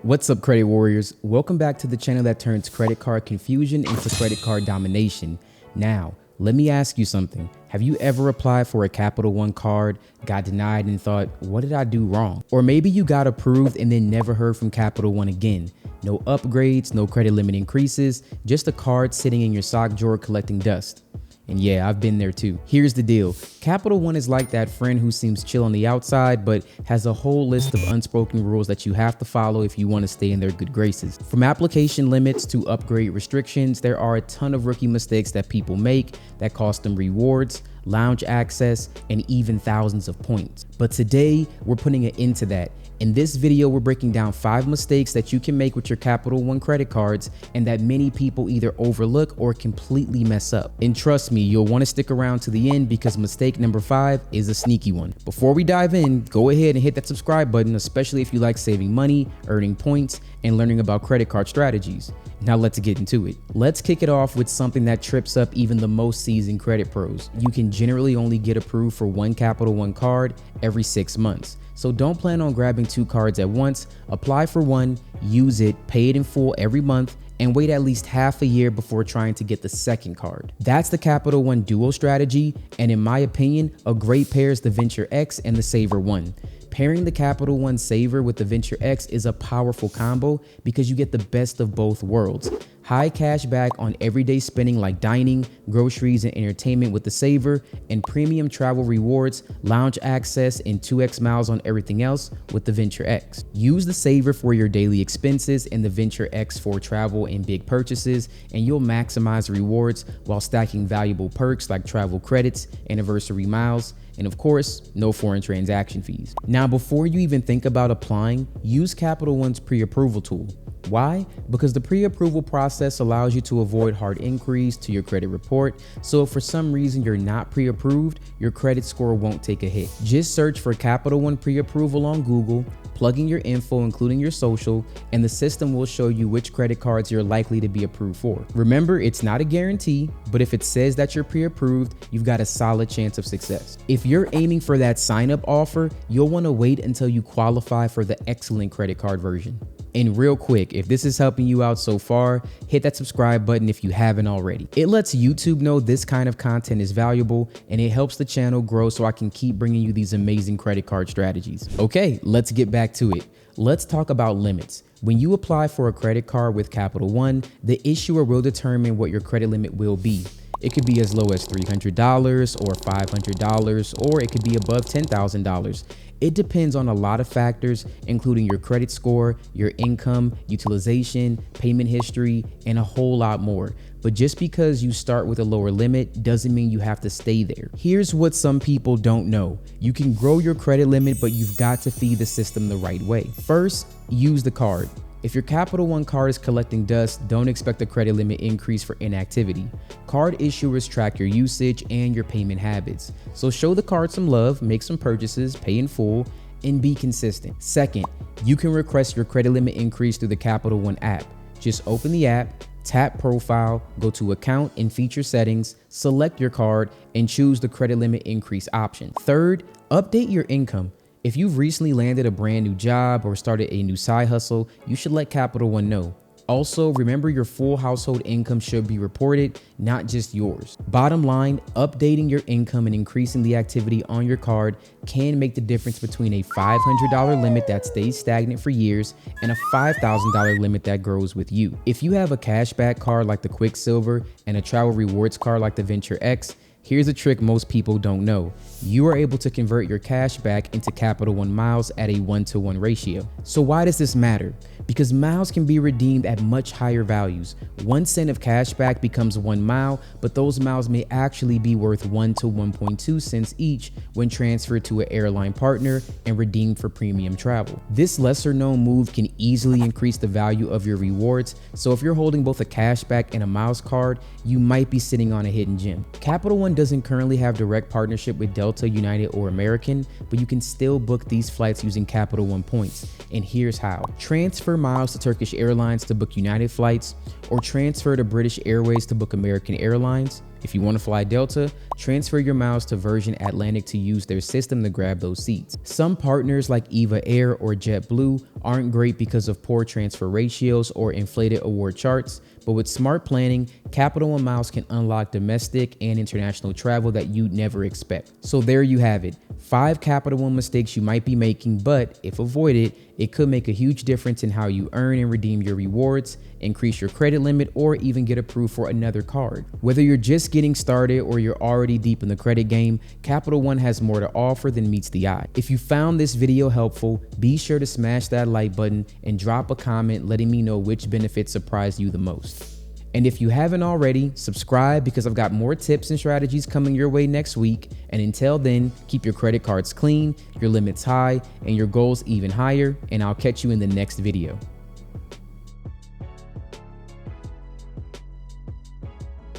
What's up, credit warriors? Welcome back to the channel that turns credit card confusion into credit card domination. Now, let me ask you something. Have you ever applied for a Capital One card, got denied and thought, what did I do wrong? Or maybe you got approved and then never heard from Capital One again. No upgrades, no credit limit increases, just a card sitting in your sock drawer collecting dust. And yeah, I've been there too. Here's the deal. Capital One is like that friend who seems chill on the outside, but has a whole list of unspoken rules that you have to follow if you want to stay in their good graces. From application limits to upgrade restrictions, there are a ton of rookie mistakes that people make that cost them rewards, lounge access, and even thousands of points. But today, we're putting an end to that. In this video, we're breaking down 5 mistakes that you can make with your Capital One credit cards and that many people either overlook or completely mess up. And trust me, you'll want to stick around to the end because mistake number 5 is a sneaky one. Before we dive in, go ahead and hit that subscribe button, especially if you like saving money, earning points, and learning about credit card strategies. Now let's get into it. Let's kick it off with something that trips up even the most seasoned credit pros. You can generally only get approved for one Capital One card every 6 months. So don't plan on grabbing 2 cards at once. Apply for one, use it, pay it in full every month, and wait at least half a year before trying to get the second card. That's the Capital One Duo strategy, and in my opinion, a great pair is the Venture X and the Savor One. Pairing the Capital One Savor with the Venture X is a powerful combo because you get the best of both worlds. High cash back on everyday spending like dining, groceries, and entertainment with the Savor, and premium travel rewards, lounge access, and 2x miles on everything else with the Venture X. Use the Savor for your daily expenses and the Venture X for travel and big purchases, and you'll maximize rewards while stacking valuable perks like travel credits, anniversary miles, and of course, no foreign transaction fees. Now, before you even think about applying, use Capital One's pre-approval tool. Why? Because the pre-approval process allows you to avoid hard inquiries to your credit report. So if for some reason you're not pre-approved, your credit score won't take a hit. Just search for Capital One pre-approval on Google, plug in your info, including your social, and the system will show you which credit cards you're likely to be approved for. Remember, it's not a guarantee, but if it says that you're pre-approved, you've got a solid chance of success. If you're aiming for that sign-up offer, you'll want to wait until you qualify for the excellent credit card version. And real quick, if this is helping you out so far, hit that subscribe button if you haven't already. It lets YouTube know this kind of content is valuable, and it helps the channel grow so I can keep bringing you these amazing credit card strategies. Okay, let's get back to it. Let's talk about limits. When you apply for a credit card with Capital One, the issuer will determine what your credit limit will be. It could be as low as $300 or $500, or it could be above $10,000. It depends on a lot of factors, including your credit score, your income, utilization, payment history, and a whole lot more. But just because you start with a lower limit doesn't mean you have to stay there. Here's what some people don't know. You can grow your credit limit, but you've got to feed the system the right way. First, use the card. If your Capital One card is collecting dust, don't expect a credit limit increase for inactivity. Card issuers track your usage and your payment habits. So show the card some love, make some purchases, pay in full, and be consistent. Second, you can request your credit limit increase through the Capital One app. Just open the app, tap Profile, go to Account and Feature Settings, select your card, and choose the credit limit increase option. Third, update your income. If you've recently landed a brand new job or started a new side hustle, you should let Capital One know. Also, remember your full household income should be reported, not just yours. Bottom line, updating your income and increasing the activity on your card can make the difference between a $500 limit that stays stagnant for years and a $5,000 limit that grows with you. If you have a cashback card like the Quicksilver and a travel rewards card like the Venture X, here's a trick most people don't know. You are able to convert your cash back into Capital One miles at a 1-to-1 ratio. So why does this matter? Because miles can be redeemed at much higher values. 1 cent of cash back becomes 1 mile, but those miles may actually be worth 1 to 1.2 cents each when transferred to an airline partner and redeemed for premium travel. This lesser known move can easily increase the value of your rewards, so if you're holding both a cashback and a miles card, you might be sitting on a hidden gem. Capital One doesn't currently have direct partnership with Delta, United, or American, but you can still book these flights using Capital One points. And here's how. Transfer miles to Turkish Airlines to book United flights, or transfer to British Airways to book American Airlines. If you want to fly Delta, transfer your miles to Virgin Atlantic to use their system to grab those seats. Some partners like Eva Air or JetBlue aren't great because of poor transfer ratios or inflated award charts, but with smart planning, Capital One miles can unlock domestic and international travel that you'd never expect. So there you have it, 5 Capital One mistakes you might be making, but if avoided, it could make a huge difference in how you earn and redeem your rewards, increase your credit limit, or even get approved for another card. Whether you're just getting started or you're already deep in the credit game, Capital One has more to offer than meets the eye. If you found this video helpful, be sure to smash that like button and drop a comment letting me know which benefits surprised you the most. And if you haven't already, subscribe because I've got more tips and strategies coming your way next week. And until then, keep your credit cards clean, your limits high, and your goals even higher. And I'll catch you in the next video.